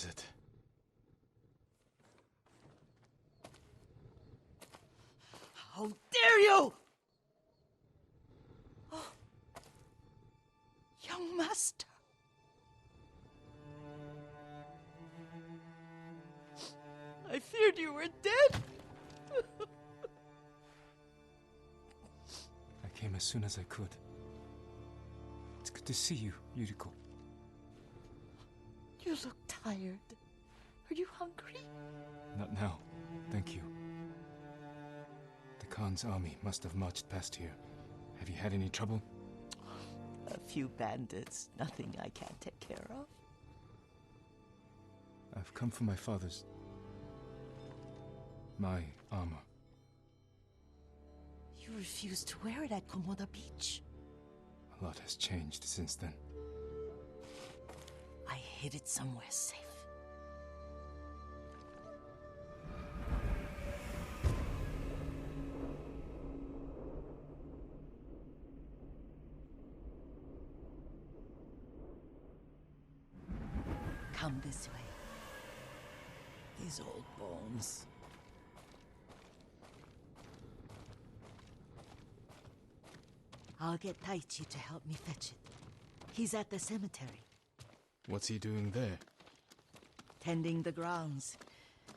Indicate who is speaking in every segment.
Speaker 1: is it?
Speaker 2: How dare you! Oh. Young master. I feared you were dead.
Speaker 1: I came as soon as I could. It's good to see you, Yuriko.
Speaker 2: You look tired. Are you hungry?
Speaker 1: Not now, thank you. The Khan's army must have marched past here. Have you had any trouble?
Speaker 2: A few bandits. Nothing I can't take care of.
Speaker 1: I've come for my father's... my armor.
Speaker 2: You refused to wear it at Komoda Beach.
Speaker 1: A lot has changed since then.
Speaker 2: I hid it somewhere safe. Come this way. These old bones. I'll get Taichi to help me fetch it. He's at the cemetery.
Speaker 1: What's he doing there?
Speaker 2: Tending the grounds.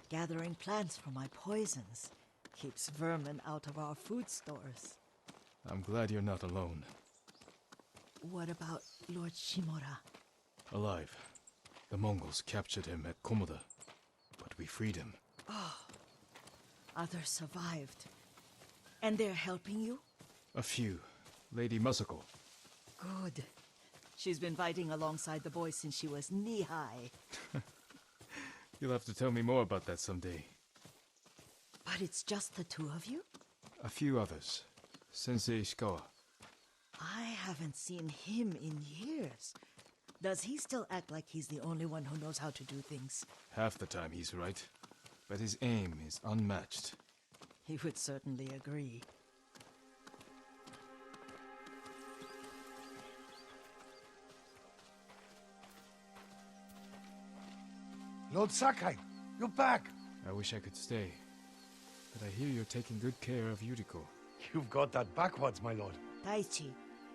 Speaker 2: Gathering plants for my poisons. Keeps vermin out of our food stores.
Speaker 1: I'm glad you're not alone.
Speaker 2: What about Lord Shimura?
Speaker 1: Alive. The Mongols captured him at Komoda, but we freed him.
Speaker 2: Oh, others survived. And they're helping you?
Speaker 1: A few. Lady Masako.
Speaker 2: Good. She's been fighting alongside the boys since she was knee-high.
Speaker 1: You'll have to tell me more about that someday.
Speaker 2: But it's just the two of you?
Speaker 1: A few others. Sensei Ishikawa.
Speaker 2: I haven't seen him in years. Does he still act like he's the only one who knows how to do things?
Speaker 1: Half the time he's right, but his aim is unmatched.
Speaker 2: He would certainly agree.
Speaker 3: Lord Sakai, you're back.
Speaker 1: I wish I could stay, but I hear you're taking good care of Yuriko.
Speaker 3: You've got that backwards, my lord.
Speaker 2: Taichi,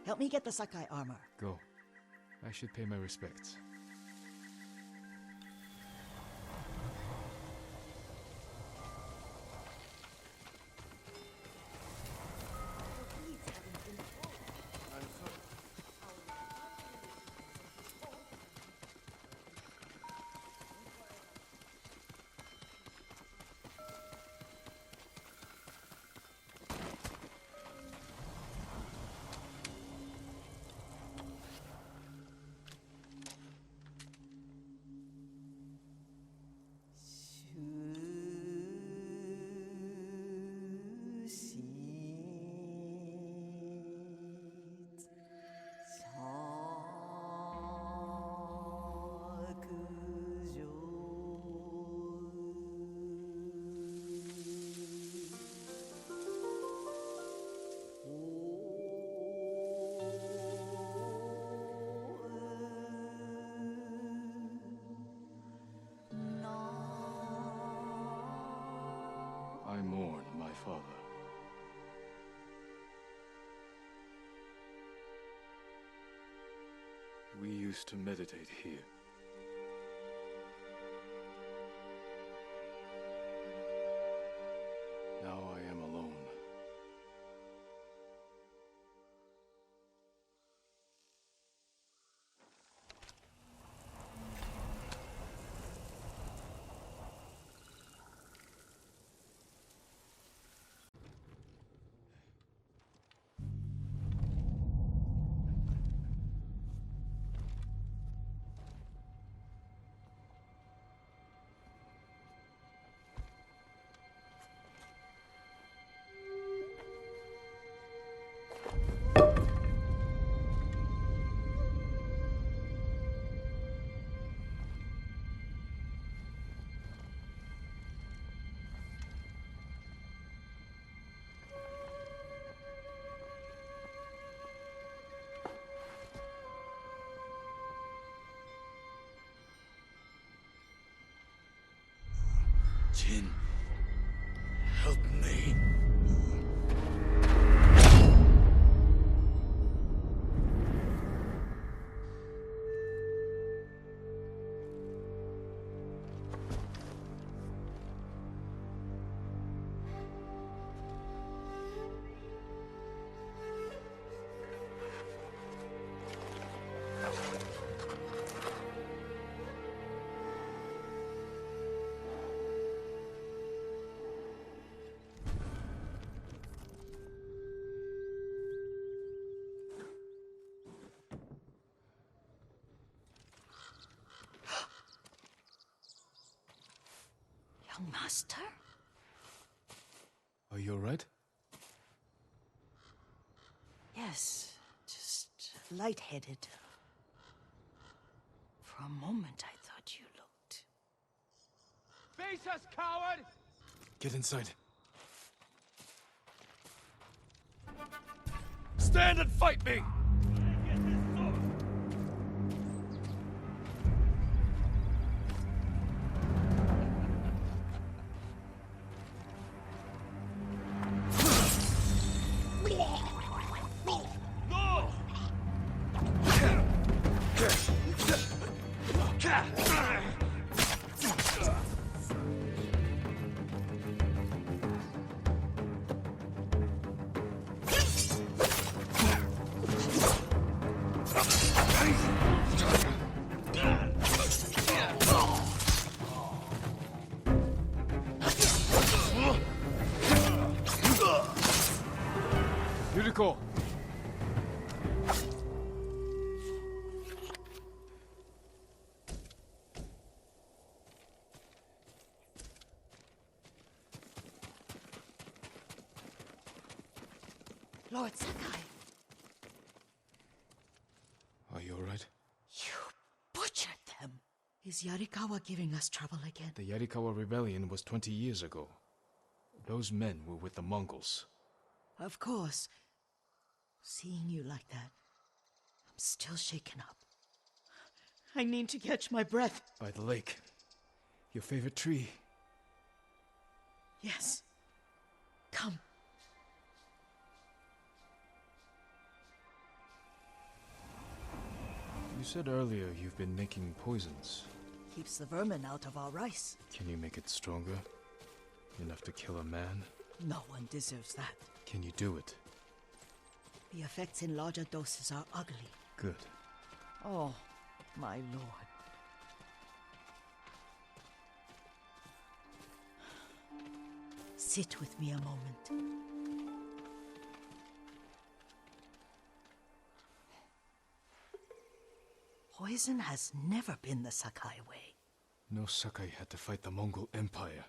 Speaker 2: help me get the Sakai armor.
Speaker 1: Go. I should pay my respects. I mourn my father. We used to meditate here. Now I am alone.
Speaker 3: Jin, help me.
Speaker 2: Young master?
Speaker 1: Are you alright?
Speaker 2: Yes, just lightheaded. For a moment, I thought you looked...
Speaker 3: Face us, coward!
Speaker 1: Get inside.
Speaker 3: Stand and fight me!
Speaker 1: Yuriko!
Speaker 2: Lord Sakai,
Speaker 1: Are you alright?
Speaker 2: you butchered them. Is Yarikawa giving us trouble again?
Speaker 1: The Yarikawa rebellion was 20 years ago. Those men were with the Mongols.
Speaker 2: Of course. Seeing you like that, I'm still shaken up. I need to catch my breath.
Speaker 1: By the lake. Your favorite tree.
Speaker 2: Yes. Come.
Speaker 1: You said earlier you've been making poisons.
Speaker 2: Keeps the vermin out of our rice.
Speaker 1: Can you make it stronger? Enough to kill a man?
Speaker 2: No one deserves that.
Speaker 1: Can you do it?
Speaker 2: The effects in larger doses are ugly.
Speaker 1: Good.
Speaker 2: Oh, my lord. Sit with me a moment. Poison has never been the Sakai way.
Speaker 1: No Sakai had to fight the Mongol Empire.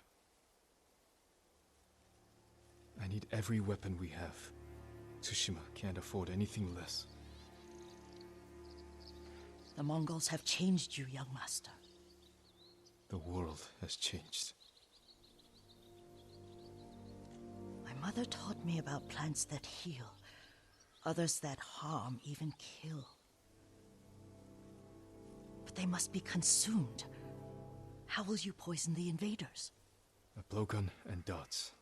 Speaker 1: I need every weapon we have. Tsushima can't afford anything less.
Speaker 2: The Mongols have changed you, young master.
Speaker 1: The world has changed.
Speaker 2: My mother taught me about plants that heal, others that harm, even kill. But they must be consumed. How will you poison the invaders?
Speaker 1: A blowgun and dots.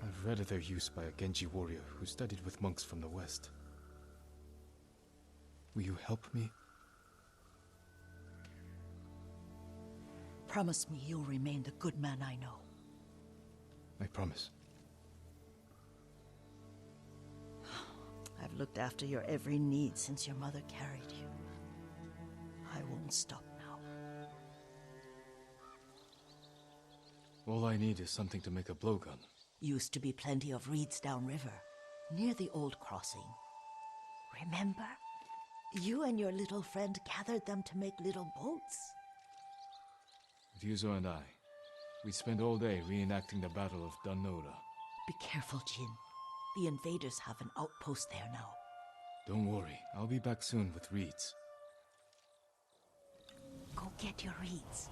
Speaker 1: I've read of their use by a Genji warrior who studied with monks from the west. Will you help me?
Speaker 2: Promise me you'll remain the good man I know.
Speaker 1: I promise.
Speaker 2: I've looked after your every need since your mother carried you. I won't stop now.
Speaker 1: All I need is something to make a blowgun.
Speaker 2: Used to be plenty of reeds downriver, near the old crossing. Remember? You and your little friend gathered them to make little boats.
Speaker 1: Ryuzo and I, we spent all day reenacting the Battle of Danora.
Speaker 2: Be careful, Jin. The invaders have an outpost there now.
Speaker 1: Don't worry, I'll be back soon with reeds.
Speaker 2: Go get your reeds.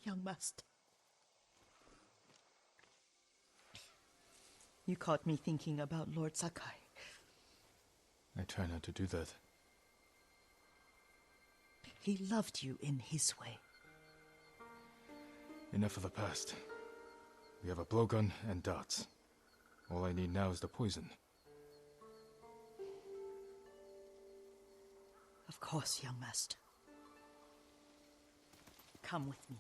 Speaker 2: Young master. You caught me thinking about Lord Sakai.
Speaker 1: I try not to do that.
Speaker 2: He loved you in his way.
Speaker 1: Enough of the past. We have a blowgun and darts. All I need now is the poison.
Speaker 2: Of course, young master. Come with me.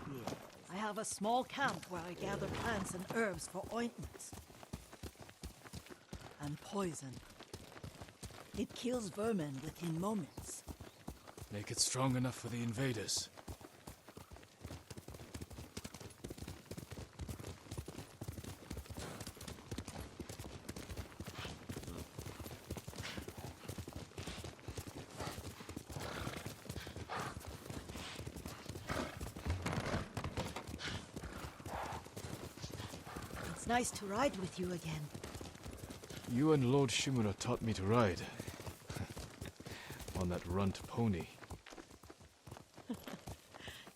Speaker 2: Here, I have a small camp where I gather plants and herbs for ointments. And poison. It kills vermin within moments.
Speaker 1: Make it strong enough for the invaders.
Speaker 2: It's nice to ride with you again.
Speaker 1: You and Lord Shimura taught me to ride. On that runt pony.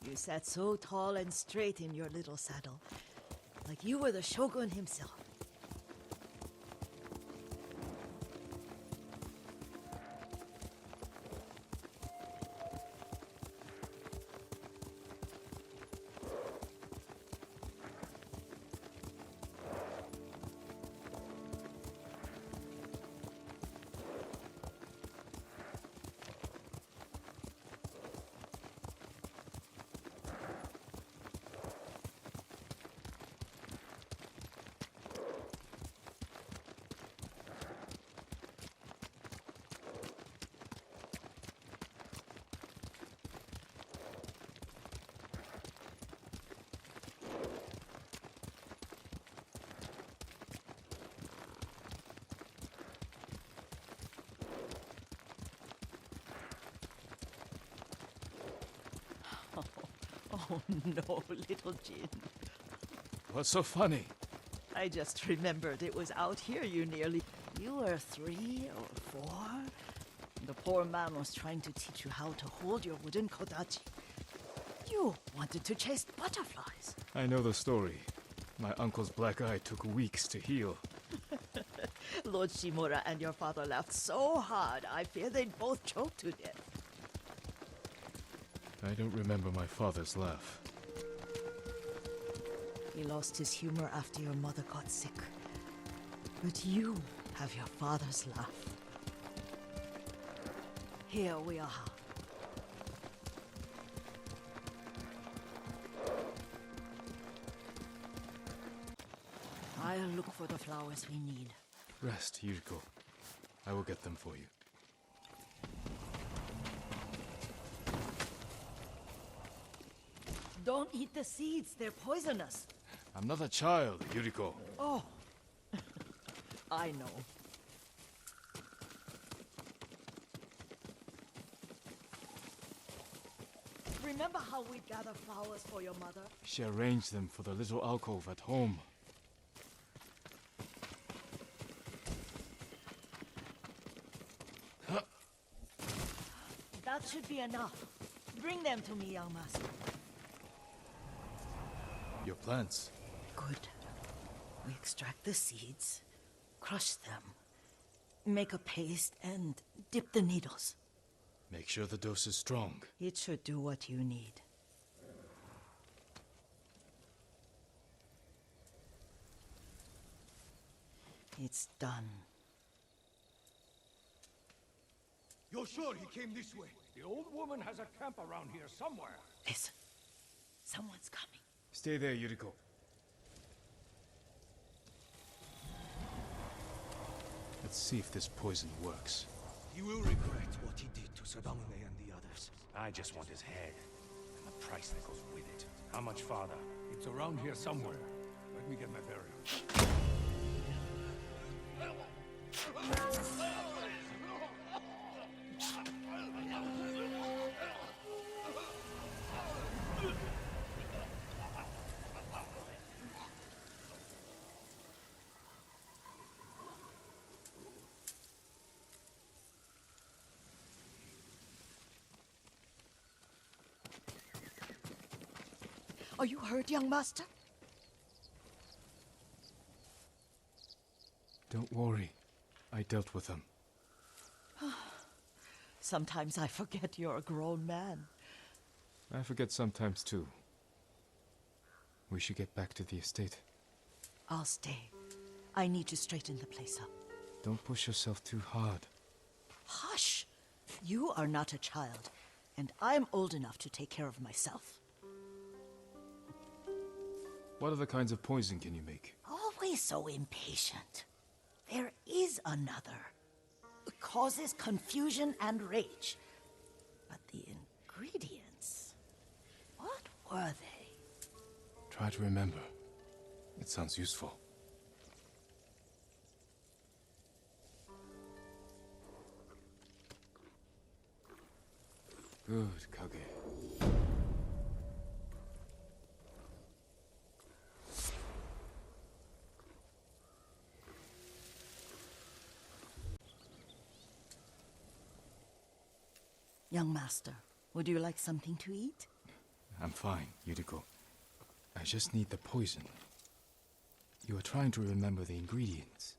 Speaker 2: You sat so tall and straight in your little saddle, like you were the shogun himself. Oh no, little Jin.
Speaker 1: What's so funny?
Speaker 2: I just remembered it was out here you nearly... You were 3 or 4? The poor man was trying to teach you how to hold your wooden kodachi. You wanted to chase butterflies.
Speaker 1: I know the story. My uncle's black eye took weeks to heal.
Speaker 2: Lord Shimura and your father laughed so hard, I fear they'd both choke to death.
Speaker 1: I don't remember my father's laugh.
Speaker 2: He lost his humor after your mother got sick. But you have your father's laugh. Here we are. I'll look for the flowers we need.
Speaker 1: Rest, Yuriko. I will get them for you.
Speaker 2: Don't eat the seeds, they're poisonous.
Speaker 1: I'm not a child, Yuriko.
Speaker 2: Oh, I know. Remember how we'd gather flowers for your mother?
Speaker 1: She arranged them for the little alcove at home.
Speaker 2: That should be enough. Bring them to me, young master.
Speaker 1: Your plants.
Speaker 2: Good. We extract the seeds, crush them, make a paste, and dip the needles.
Speaker 1: Make sure the dose is strong.
Speaker 2: It should do what you need. It's done.
Speaker 3: You're sure he came this way? The old woman has a camp around here somewhere.
Speaker 2: Listen. Someone's coming.
Speaker 1: Stay there, Yuriko. Let's see if this poison works.
Speaker 3: He will regret what he did to Sadamune and the others.
Speaker 4: I just want his head, and the price that goes with it. How much farther?
Speaker 3: It's around here somewhere. Let me get my bearings.
Speaker 2: Are you hurt, young master?
Speaker 1: Don't worry. I dealt with them.
Speaker 2: Sometimes I forget you're a grown man.
Speaker 1: I forget sometimes too. We should get back to the estate.
Speaker 2: I'll stay. I need to straighten the place up.
Speaker 1: Don't push yourself too hard.
Speaker 2: Hush! You are not a child, and I'm old enough to take care of myself.
Speaker 1: What other kinds of poison can you make?
Speaker 2: Always so impatient. There is another. It causes confusion and rage. But the ingredients... what were they?
Speaker 1: Try to remember. It sounds useful. Good, Kage.
Speaker 2: Young master, would you like something to eat?
Speaker 1: I'm fine, Yuriko. I just need the poison. You are trying to remember the ingredients.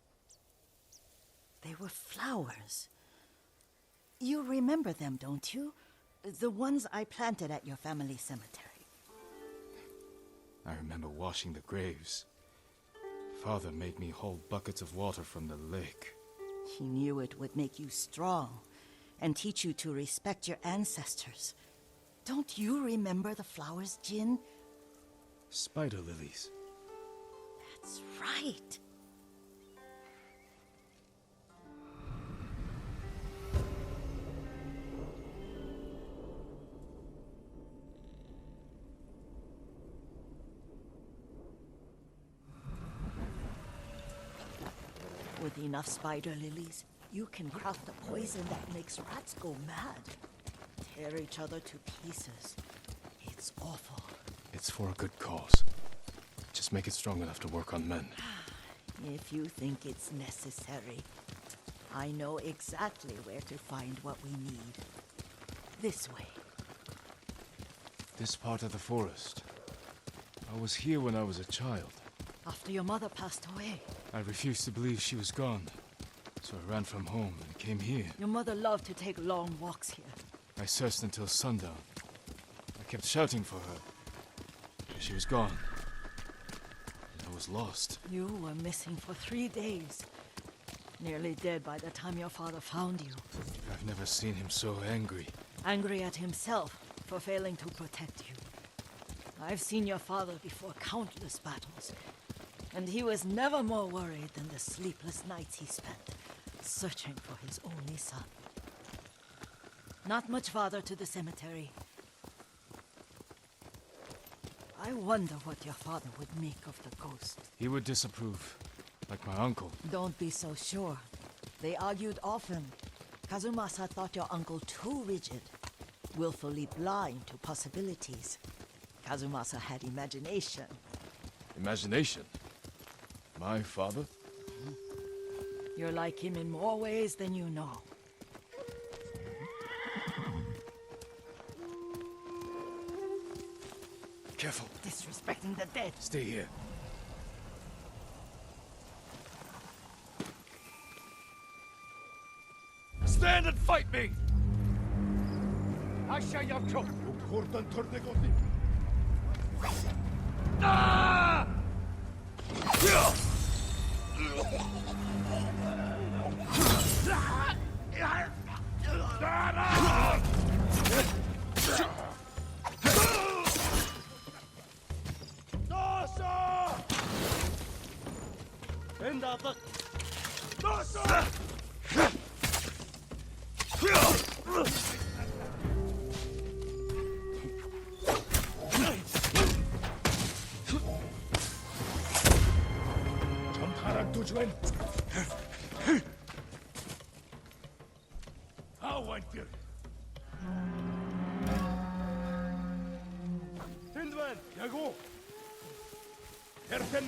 Speaker 2: They were flowers. You remember them, don't you? The ones I planted at your family cemetery.
Speaker 1: I remember washing the graves. Father made me hold buckets of water from the lake.
Speaker 2: He knew it would make you strong and teach you to respect your ancestors. Don't you remember the flowers, Jin?
Speaker 1: Spider lilies.
Speaker 2: That's right. With enough spider lilies, you can craft a poison that makes rats go mad. Tear each other to pieces. It's awful.
Speaker 1: It's for a good cause. Just make it strong enough to work on men.
Speaker 2: If you think it's necessary, I know exactly where to find what we need. This way.
Speaker 1: This part of the forest. I was here when I was a child.
Speaker 2: After your mother passed away.
Speaker 1: I refused to believe she was gone. So I ran from home and came here.
Speaker 2: Your mother loved to take long walks here.
Speaker 1: I searched until sundown. I kept shouting for her. She was gone. And I was lost.
Speaker 2: You were missing for 3 days. Nearly dead by the time your father found you.
Speaker 1: I've never seen him so angry.
Speaker 2: Angry at himself for failing to protect you. I've seen your father before countless battles. And he was never more worried than the sleepless nights he spent searching for his only son. Not much farther to the cemetery. I wonder what your father would make of the ghost.
Speaker 1: He would disapprove, like my uncle.
Speaker 2: Don't be so sure. They argued often. Kazumasa thought your uncle too rigid, willfully blind to possibilities. Kazumasa had imagination.
Speaker 1: Imagination? My father?
Speaker 2: You're like him in more ways than you know.
Speaker 1: Careful.
Speaker 2: Disrespecting the dead.
Speaker 1: Stay here.
Speaker 3: Stand and fight me! Asha Yakko! Ah! How went you? Tindwen, Yago. Herten,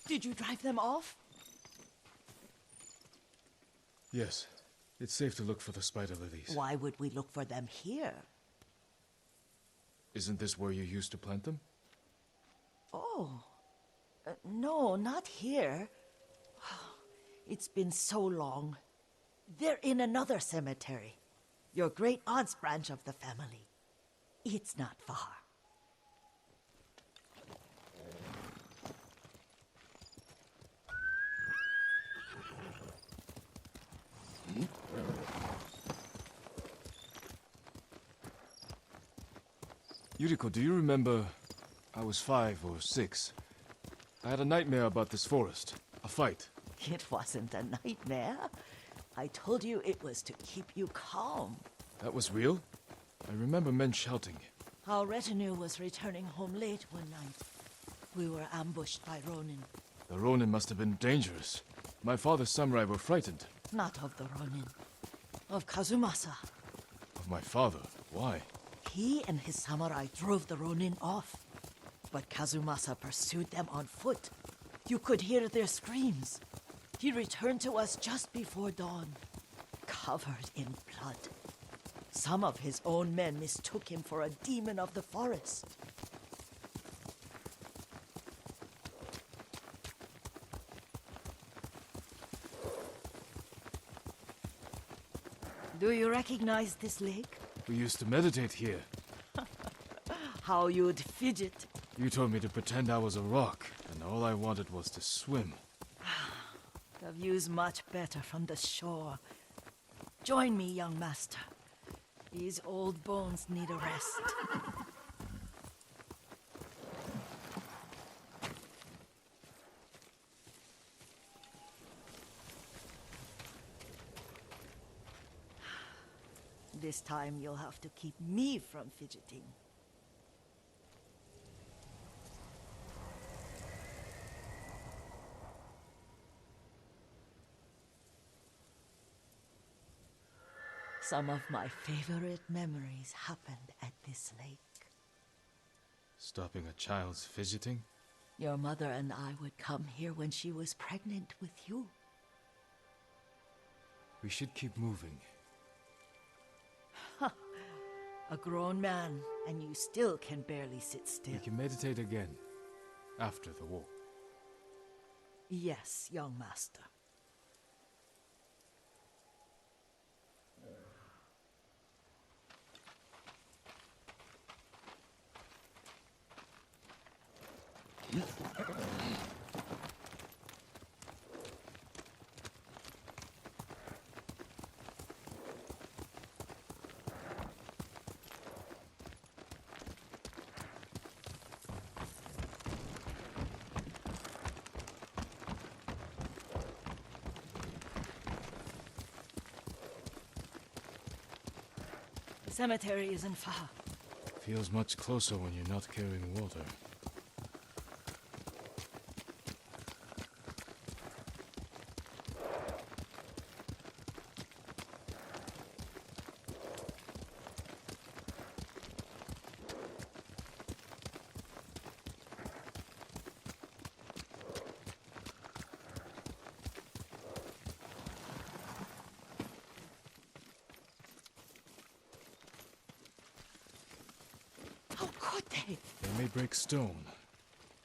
Speaker 2: Did you drive them off?
Speaker 1: Yes. It's safe to look for the spider lilies.
Speaker 2: Why would we look for them here?
Speaker 1: Isn't this where you used to plant them?
Speaker 2: Oh. No, not here. It's been so long. They're in another cemetery. Your great aunt's branch of the family. It's not far.
Speaker 1: Yuriko, do you remember... I was 5 or 6. I had a nightmare about this forest. A fight.
Speaker 2: It wasn't a nightmare. I told you it was to keep you calm.
Speaker 1: That was real? I remember men shouting.
Speaker 2: Our retinue was returning home late one night. We were ambushed by Ronin.
Speaker 1: The Ronin must have been dangerous. My father's samurai were frightened.
Speaker 2: Not of the Ronin. Of Kazumasa.
Speaker 1: Of my father? Why?
Speaker 2: He and his samurai drove the Ronin off. But Kazumasa pursued them on foot. You could hear their screams. He returned to us just before dawn, covered in blood. Some of his own men mistook him for a demon of the forest. Do you recognize this lake?
Speaker 1: We used to meditate here.
Speaker 2: How you'd fidget.
Speaker 1: You told me to pretend I was a rock, and all I wanted was to swim.
Speaker 2: The view's much better from the shore. Join me, young master. These old bones need a rest. This time you'll have to keep me from fidgeting. Some of my favorite memories happened at this lake.
Speaker 1: Stopping a child's fidgeting?
Speaker 2: Your mother and I would come here when she was pregnant with you.
Speaker 1: We should keep moving.
Speaker 2: A grown man, and you still can barely sit still.
Speaker 1: We can meditate again. After the walk.
Speaker 2: Yes, young master. cemetery isn't far.
Speaker 1: Feels much closer when you're not carrying water.
Speaker 2: How could they?
Speaker 1: They may break stone,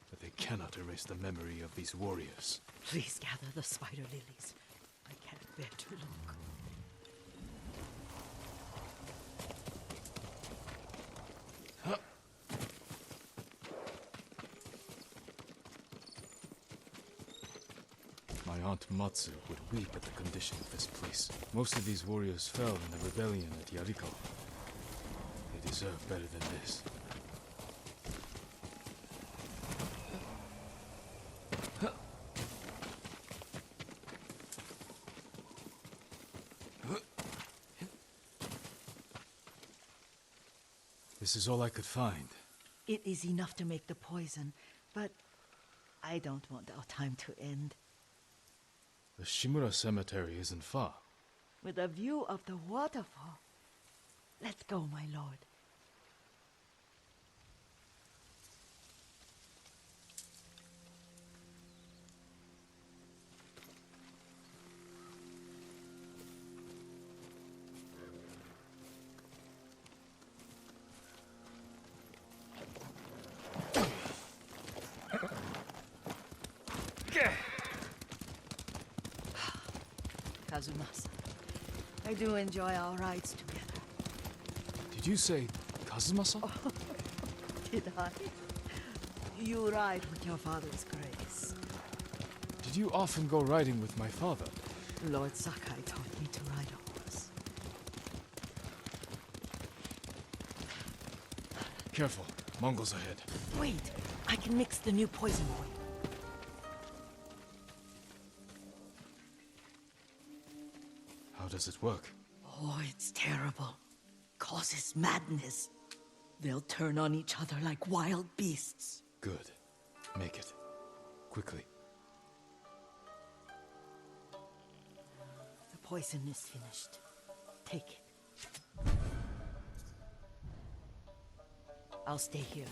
Speaker 1: but they cannot erase the memory of these warriors.
Speaker 2: Please gather the spider lilies. I can't bear to look.
Speaker 1: My aunt Matsu would weep at the condition of this place. Most of these warriors fell in the rebellion at Yarikawa. They deserve better than this. This is all I could find.
Speaker 2: It is enough to make the poison, but I don't want our time to end.
Speaker 1: The Shimura Cemetery isn't far.
Speaker 2: With a view of the waterfall. Let's go, my lord. Kazumasa, I do enjoy our rides together.
Speaker 1: Did you say Kazumasa?
Speaker 2: Did I? You ride with your father's grace.
Speaker 1: Did you often go riding with my father?
Speaker 2: Lord Sakai taught me to ride a horse.
Speaker 1: Careful, Mongols ahead.
Speaker 2: Wait, I can mix the new poison for you.
Speaker 1: How does it work?
Speaker 2: Oh, it's terrible. Causes madness. They'll turn on each other like wild beasts.
Speaker 1: Good. Make it. Quickly.
Speaker 2: The poison is finished. Take it. I'll stay here.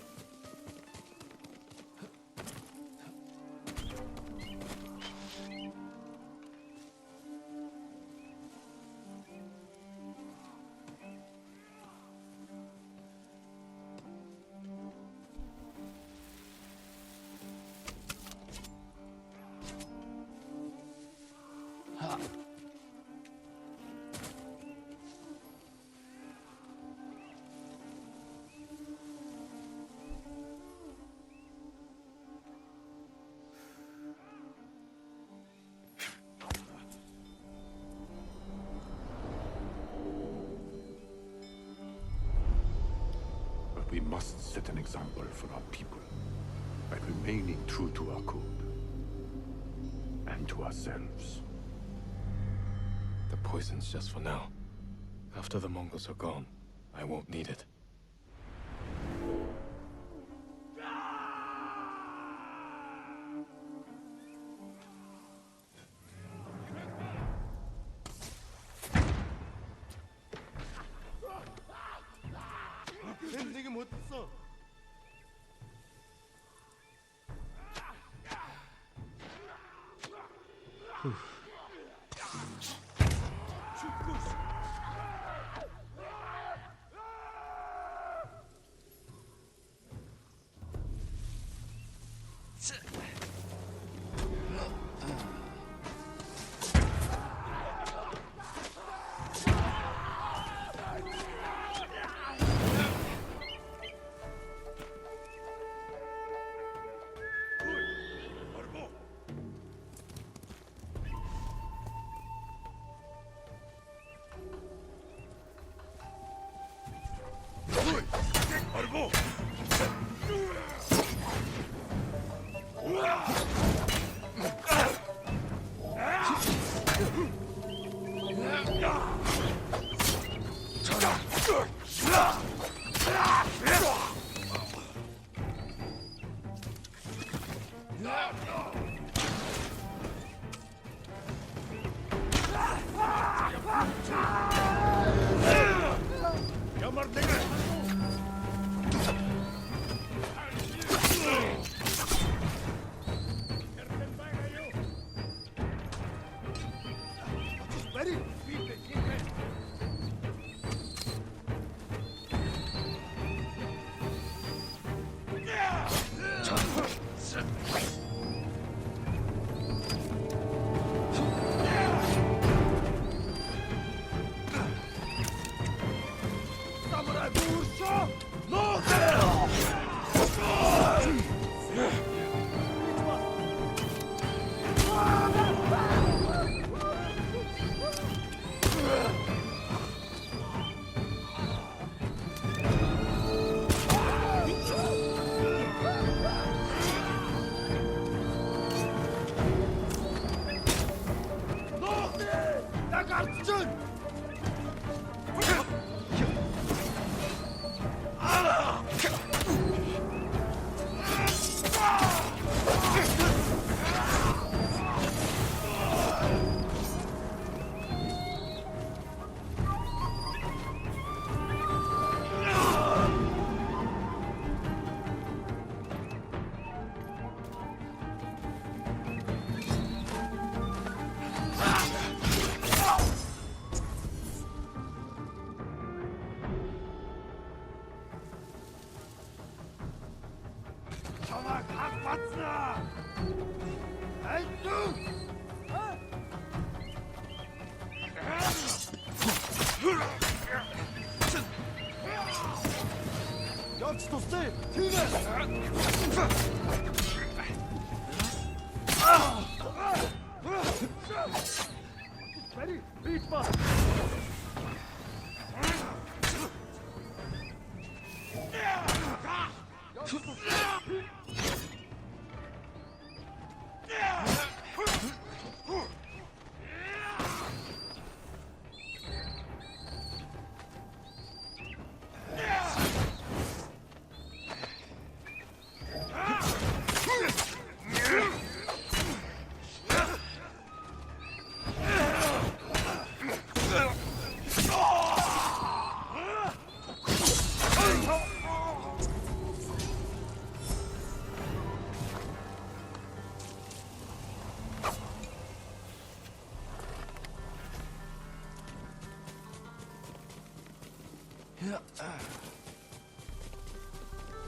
Speaker 5: We must set an example for our people by remaining true to our code and to ourselves.
Speaker 1: The poison's just for now. After the Mongols are gone, I won't need it.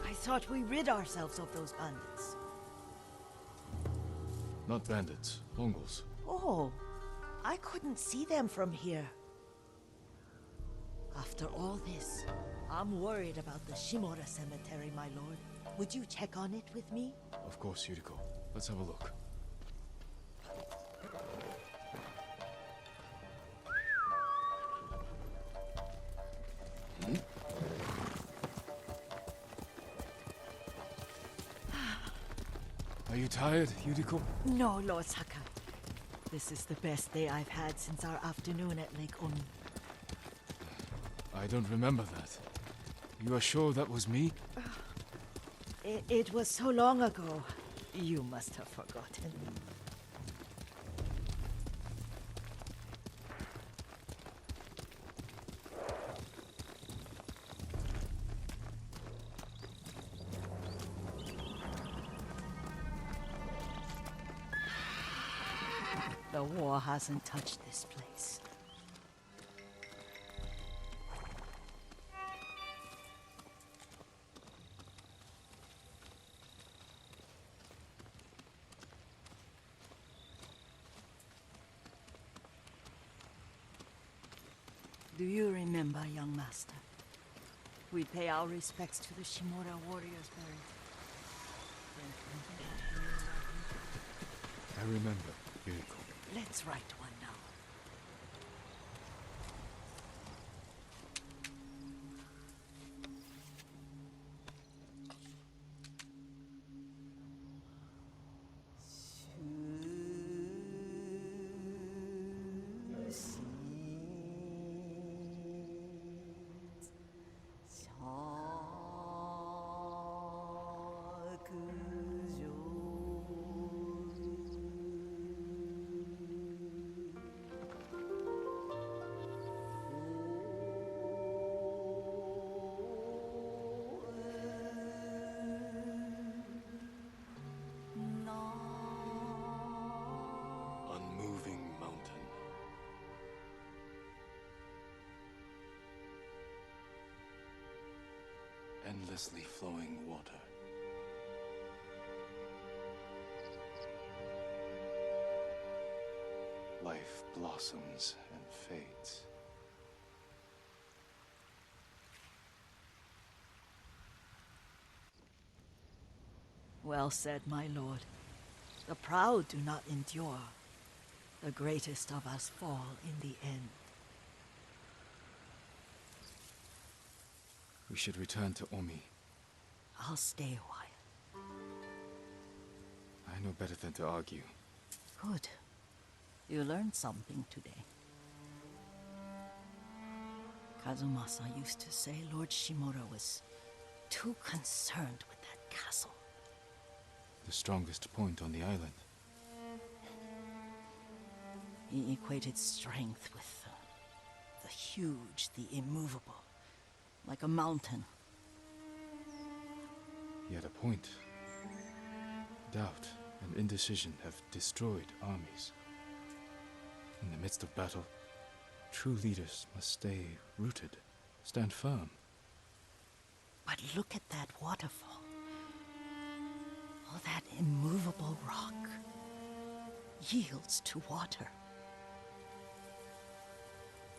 Speaker 2: I thought we rid ourselves of those bandits.
Speaker 1: Not bandits, Mongols.
Speaker 2: Oh, I couldn't see them from here. After all this, I'm worried about the Shimura cemetery, my lord. Would you check on it with me?
Speaker 1: Of course, Yuriko. Let's have a look. Are you tired, Yuriko?
Speaker 2: No, Lord Saka. This is the best day I've had since our afternoon at Lake Oni.
Speaker 1: I don't remember that. You are sure that was me?
Speaker 2: It was so long ago. You must have forgotten. The war hasn't touched this place. Do you remember, young master? We pay our respects to the Shimura warriors buried.
Speaker 1: I remember, Yuriko.
Speaker 2: Let's write one now.
Speaker 1: endlessly flowing water. Life blossoms and fades.
Speaker 2: Well said, my lord. The proud do not endure. The greatest of us fall in the end.
Speaker 1: We should return to Omi.
Speaker 2: I'll stay a while.
Speaker 1: I know better than to argue.
Speaker 2: Good. You learned something today. Kazumasa used to say Lord Shimura was too concerned with that castle.
Speaker 1: The strongest point on the island.
Speaker 2: He equated strength with the huge, the immovable, like a mountain.
Speaker 1: He had a point. Doubt and indecision have destroyed armies. In the midst of battle, true leaders must stay rooted, stand firm.
Speaker 2: But look at that waterfall. All that immovable rock yields to water.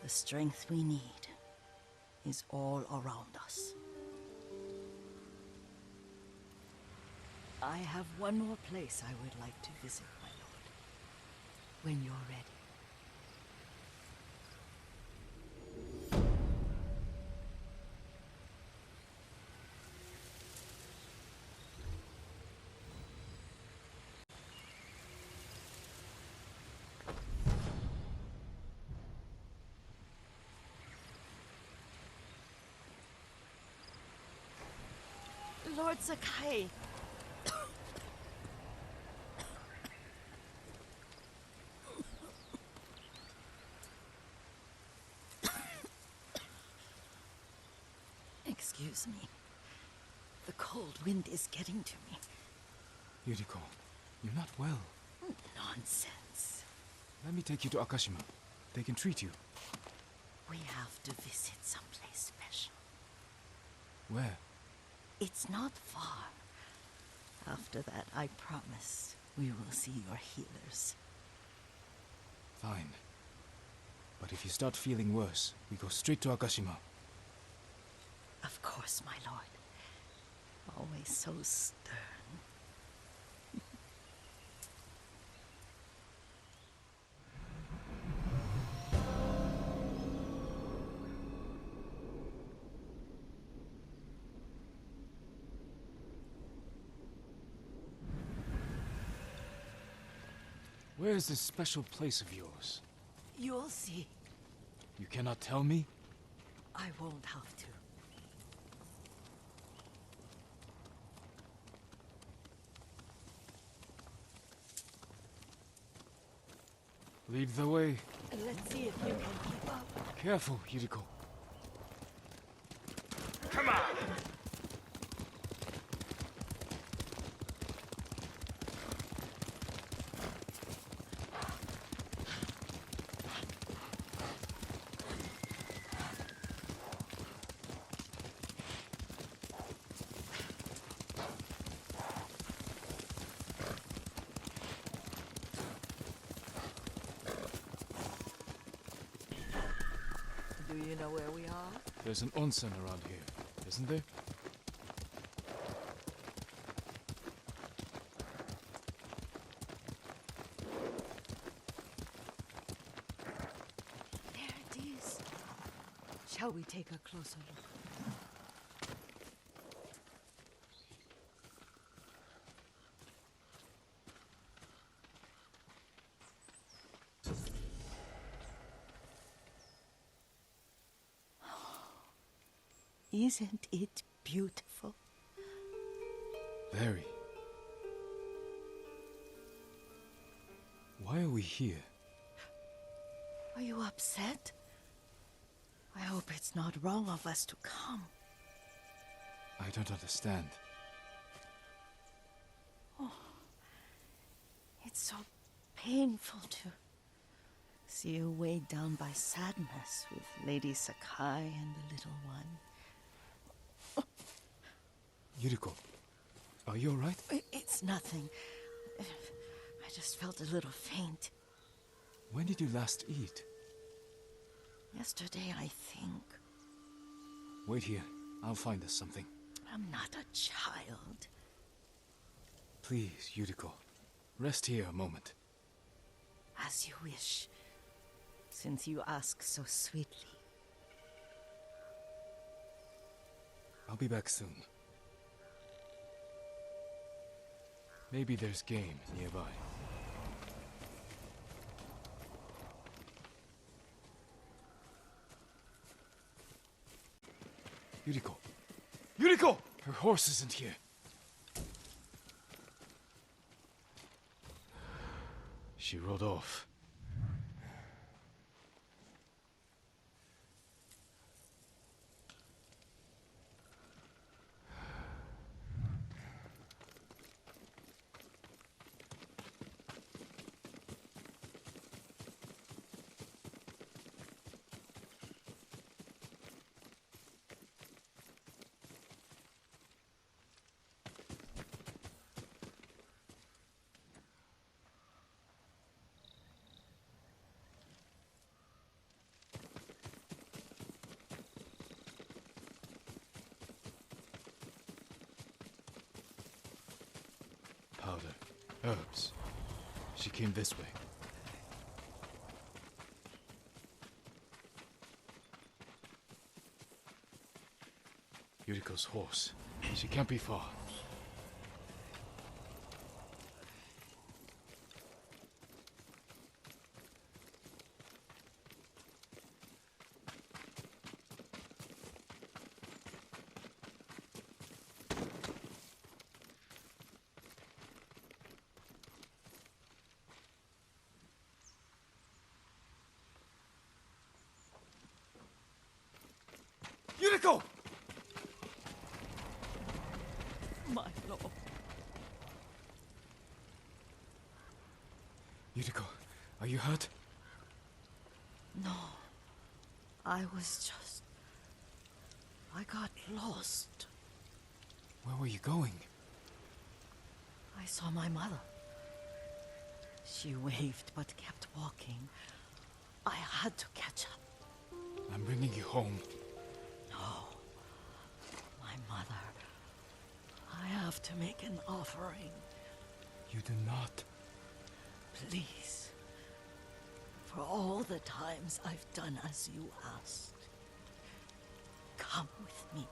Speaker 2: The strength we need is all around us. I have one more place I would like to visit, my lord. When you're ready. Lord Sakai. Excuse me. The cold wind is getting to me.
Speaker 1: Yuriko, you're not well.
Speaker 2: Nonsense.
Speaker 1: Let me take you to Akashima. They can treat you.
Speaker 2: We have to visit someplace special.
Speaker 1: Where?
Speaker 2: It's not far. After that, I promise we will see your healers.
Speaker 1: Fine. But if you start feeling worse, we go straight to Akashima.
Speaker 2: Of course, my lord. Always so stern.
Speaker 1: Where is this special place of yours?
Speaker 2: You'll see.
Speaker 1: You cannot tell me?
Speaker 2: I won't have to.
Speaker 1: Lead the way.
Speaker 2: Let's see if you can keep up.
Speaker 1: Careful, Yuriko.
Speaker 4: Come on!
Speaker 2: Do you know where we are?
Speaker 1: There's an onsen around here, isn't there?
Speaker 2: There it is. Shall we take a closer look? Isn't it beautiful?
Speaker 1: Very. Why are we here?
Speaker 2: Are you upset? I hope it's not wrong of us to come.
Speaker 1: I don't understand.
Speaker 2: It's so painful to see you weighed down by sadness with Lady Sakai and the little one.
Speaker 1: Yuriko, are you alright?
Speaker 2: It's nothing. I just felt a little faint.
Speaker 1: When did you last eat?
Speaker 2: Yesterday, I think.
Speaker 1: Wait here. I'll find us something.
Speaker 2: I'm not a child.
Speaker 1: Please, Yuriko. Rest here a moment.
Speaker 2: As you wish, since you ask so sweetly.
Speaker 1: I'll be back soon. Maybe there's game nearby. Yuriko! Yuriko! Her horse isn't here. She rode off. Powder. Herbs. She came this way. Yuriko's horse. She can't be far. Yuriko!
Speaker 2: My lord.
Speaker 1: Yuriko, are you hurt?
Speaker 2: No. I was just... I got lost.
Speaker 1: Where were you going?
Speaker 2: I saw my mother. She waved but kept walking. I had to catch up.
Speaker 1: I'm bringing you home.
Speaker 2: No. My mother. I have to make an offering.
Speaker 1: You do not.
Speaker 2: Please. For all the times I've done as you asked. Come with me.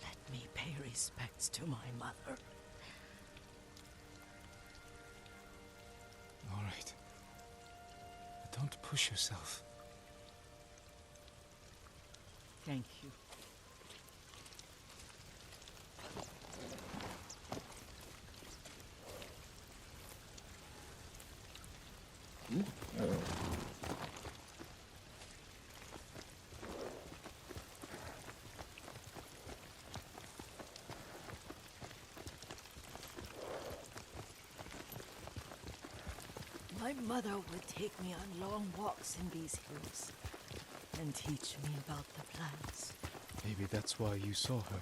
Speaker 2: Let me pay respects to my mother.
Speaker 1: All right. But don't push yourself.
Speaker 2: Thank you. My mother would take me on long walks in these hills and teach me about the plants.
Speaker 1: Maybe that's why you saw her.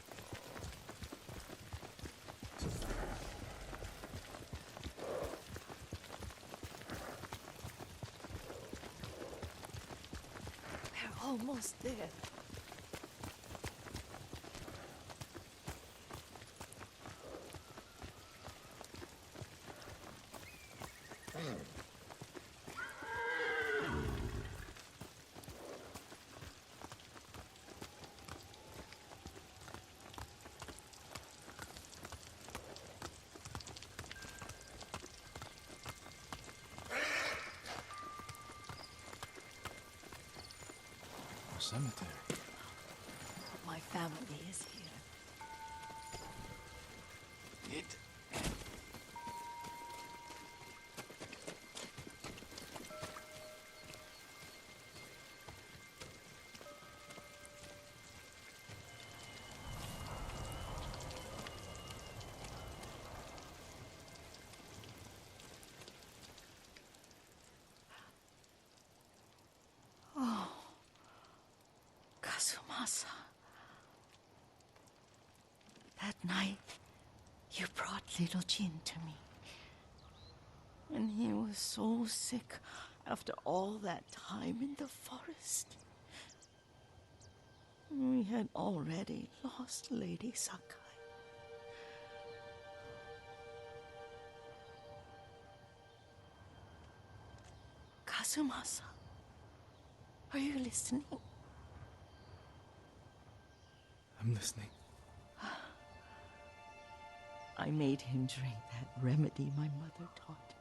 Speaker 2: We're almost there.
Speaker 1: Cemetery.
Speaker 2: My family is here.
Speaker 1: It.
Speaker 2: Kazumasa. night, you brought little Jin to me. And he was so sick after all that time in the forest. We had already lost Lady Sakai. Kazumasa, are you listening?
Speaker 1: I'm listening.
Speaker 2: I made him drink that remedy my mother taught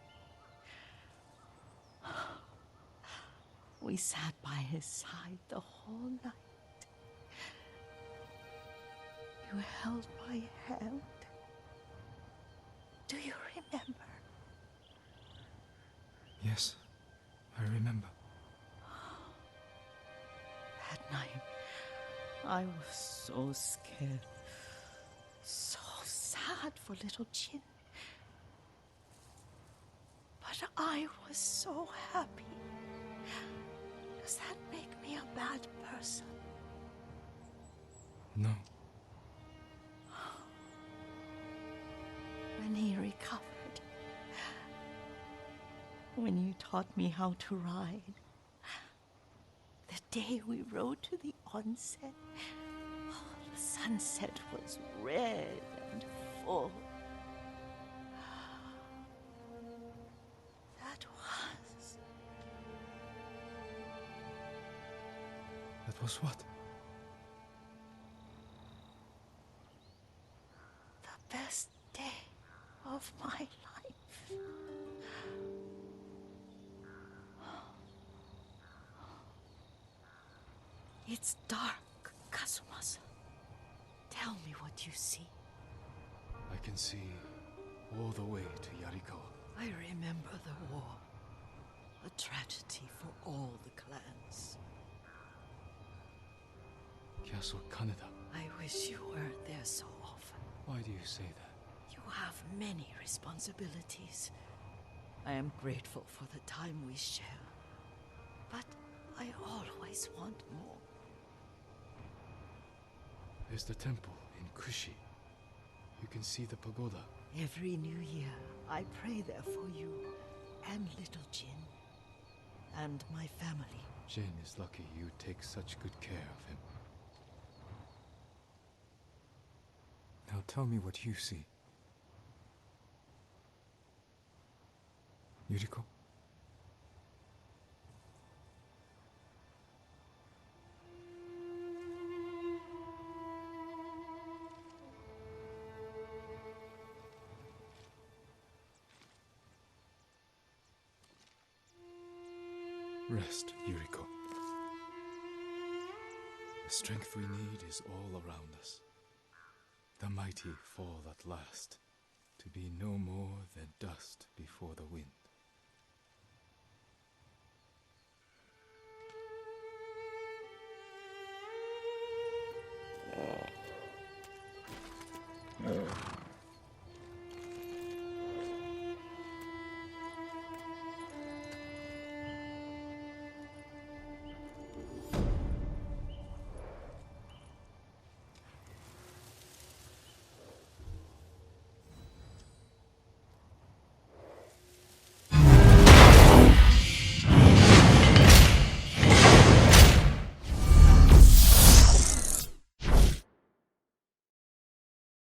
Speaker 2: me. We sat by his side the whole night. You held my hand. Do you remember?
Speaker 1: Yes, I remember.
Speaker 2: That night, I was so scared, so sad for little Jin. But I was so happy. Does that make me a bad person?
Speaker 1: No.
Speaker 2: When he recovered, when you taught me how to ride, the day we rode to the onsen, the sunset was red and full.
Speaker 1: That was what?
Speaker 2: The best day of my life. It's dark, Kazumasa. Tell me what you see.
Speaker 1: I can see all the way to Yarikawa.
Speaker 2: I remember the war. A tragedy for all the clans.
Speaker 1: Castle Kaneda.
Speaker 2: I wish you weren't there so often.
Speaker 1: Why do you say that?
Speaker 2: You have many responsibilities. I am grateful for the time we share. But I always want more.
Speaker 1: There's the temple in Kushi. You can see the pagoda.
Speaker 2: Every new year, I pray there for you and little Jin and my family.
Speaker 1: Jin is lucky you take such good care of him. Now tell me what you see. Yuriko? Rest, Yuriko. The strength we need is all around us. The mighty fall at last, to be no more than dust before the wind.